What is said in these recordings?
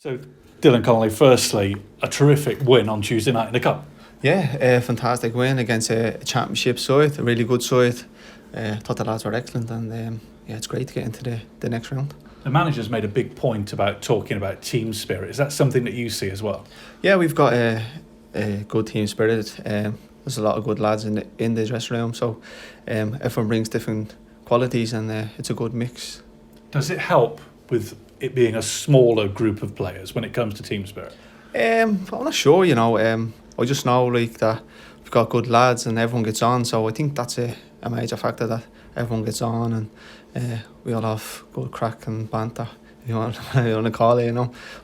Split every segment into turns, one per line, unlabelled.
So, Dylan Connolly, firstly, a terrific win on Tuesday night in the Cup.
Yeah, a fantastic win against a championship side, a really good side. Thought the lads were excellent, and yeah, it's great to get into the next round.
The manager's made a big point about talking about team spirit. Is that something that you see as well?
Yeah, we've got a good team spirit. There's a lot of good lads in the dressing room, so everyone brings different qualities, and it's a good mix.
Does it help with it being a smaller group of players when it comes to team spirit?
I'm not sure, I just know like that we've got good lads and everyone gets on, so I think that's a major factor, that everyone gets on and we all have good crack and banter, if you want to call it,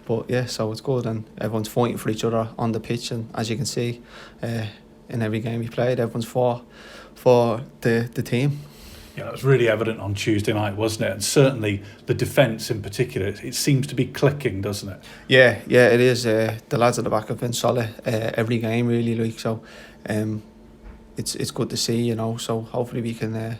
But yeah, so it's good and everyone's fighting for each other on the pitch, and as you can see, in every game we played, everyone's for the team.
Yeah, that was really evident on Tuesday night, wasn't it? And certainly the defence in particular, it seems to be clicking, doesn't it?
Yeah, it is. The lads at the back have been solid every game, really. So it's good to see, So hopefully we can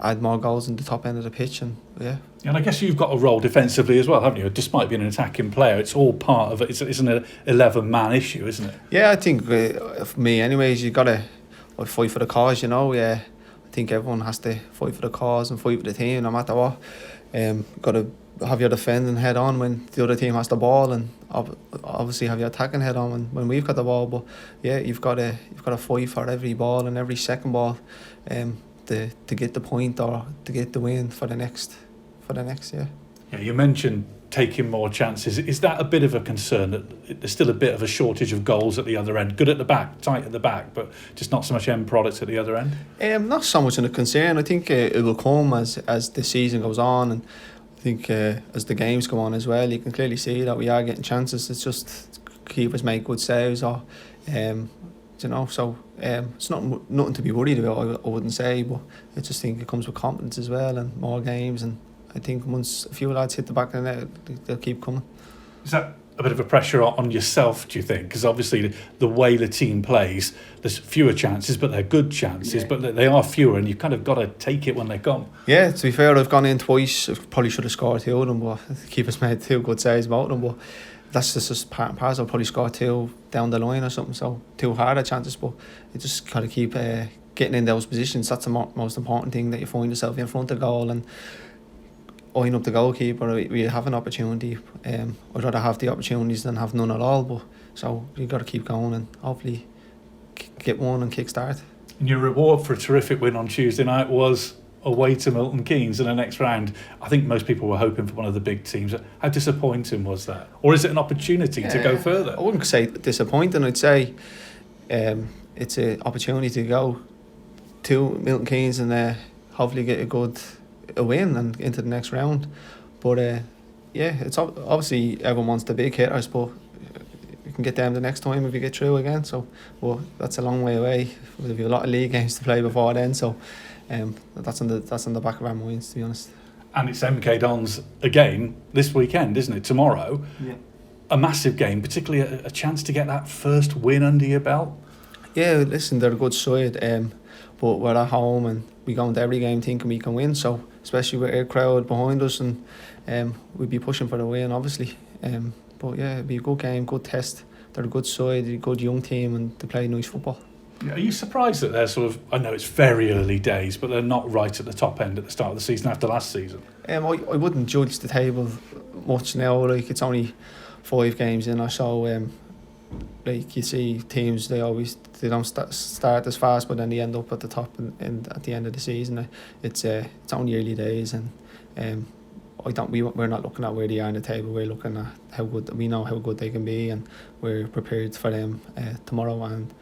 add more goals in the top end of the pitch, and yeah.
And I guess you've got a role defensively as well, haven't you? Despite being an attacking player, it's all part of it. It's an 11-man issue, isn't it?
Yeah, I think for me, anyways, you got to fight for the cause, Yeah. I think everyone has to fight for the cause and fight for the team, no matter what. Got to have your defending head on when the other team has the ball, and obviously have your attacking head on when we've got the ball. But yeah, you've got to fight for every ball and every second ball, to get the point or to get the win for the next. Yeah.
Yeah, you mentioned taking more chances. Is that a bit of a concern that there's still a bit of a shortage of goals at the other end? Good at the back, tight at the back, but just not so much end products at the other end?
Not so much in a concern. I think it will come as the season goes on, and I think as the games go on as well, you can clearly see that we are getting chances. It's just keepers make good saves, or so it's nothing to be worried about, I wouldn't say, but I just think it comes with confidence as well and more games, and I think once a few lads hit the back of the net, they'll keep coming.
Is that a bit of a pressure on yourself, do you think? Because obviously the way the team plays, there's fewer chances, but they're good chances, but they are fewer, and you've kind of got to take it when they come.
Yeah, to be fair, I've gone in twice. I probably should have scored two of them, but the keeper's made two good saves about them, but that's just part and parcel. I'll probably score two down the line or something, so two harder chances, but you just got to keep getting in those positions. That's the most important thing, that you find yourself in front of goal and eyeing up the goalkeeper. We have an opportunity. I'd rather have the opportunities than have none at all, but so you've got to keep going and hopefully get one and kick start.
And your reward for a terrific win on Tuesday night was away to Milton Keynes in the next round. I think most people were hoping for one of the big teams. How disappointing was that? Or is it an opportunity to go further?
I wouldn't say disappointing. I'd say it's an opportunity to go to Milton Keynes and hopefully get a win and into the next round. But yeah, it's obviously everyone wants the big hitters, but you can get them the next time if you get through again. So, well, that's a long way away. There'll be a lot of league games to play before then. So, that's on the back of our minds, to be honest.
And it's MK Dons again this weekend, isn't it? Tomorrow.
Yeah.
A massive game, particularly a chance to get that first win under your belt.
Yeah, listen, they're a good side, but we're at home and we go into every game thinking we can win. So, especially with a crowd behind us, and we'd be pushing for the win, obviously. But yeah, it'd be a good game, good test. They're a good side, a good young team, and they play nice football.
Are you surprised that they're sort of, I know it's very early days, but they're not right at the top end at the start of the season after last season? I
wouldn't judge the table much now. Like, it's only 5 games in or so. Like, you see teams, they don't start as fast, but then they end up at the top and at the end of the season. It's only early days, and we're not looking at where they are in the table. We're looking at how good, we know how good they can be, and we're prepared for them tomorrow, and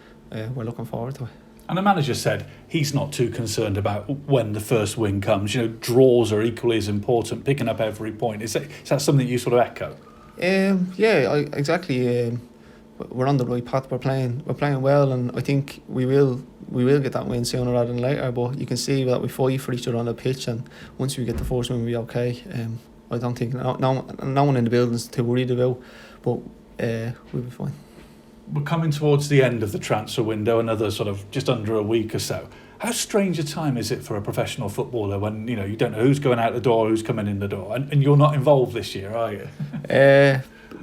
we're looking forward to it.
And the manager said he's not too concerned about when the first win comes. Draws are equally as important, picking up every point. Is that something you sort of echo?
Yeah, exactly. We're on the right path. We're playing well, and I think we will get that win sooner rather than later. But you can see that we fight for each other on the pitch, and once we get the first win, we'll be okay. I don't think no one in the building's too worried about, but we'll be fine.
We're coming towards the end of the transfer window, another sort of just under a week or so. How strange a time is it for a professional footballer when you don't know who's going out the door, who's coming in the door, and you're not involved this year, are you?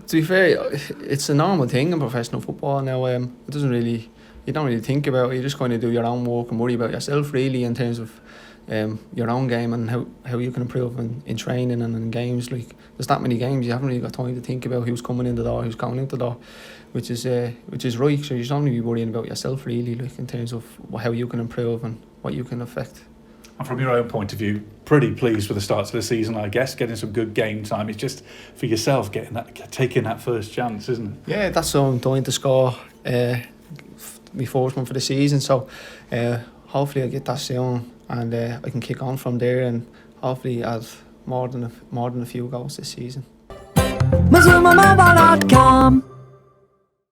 To be fair, it's a normal thing in professional football now. It doesn't really, you don't really think about it. You're just going to do your own work and worry about yourself really in terms of your own game and how you can improve in training and in games. Like, there's that many games, you haven't really got time to think about who's coming in the door, who's going out the door, which is right. So you should only be worrying about yourself really, like in terms of how you can improve and what you can affect.
And from your own point of view, pretty pleased with the start to the season, I guess, getting some good game time. It's just for yourself taking that first chance, isn't it?
Yeah, that's what I'm doing to score my first one for the season. So hopefully I get that soon and I can kick on from there and hopefully add more than a few goals this season.
Mazumamava.com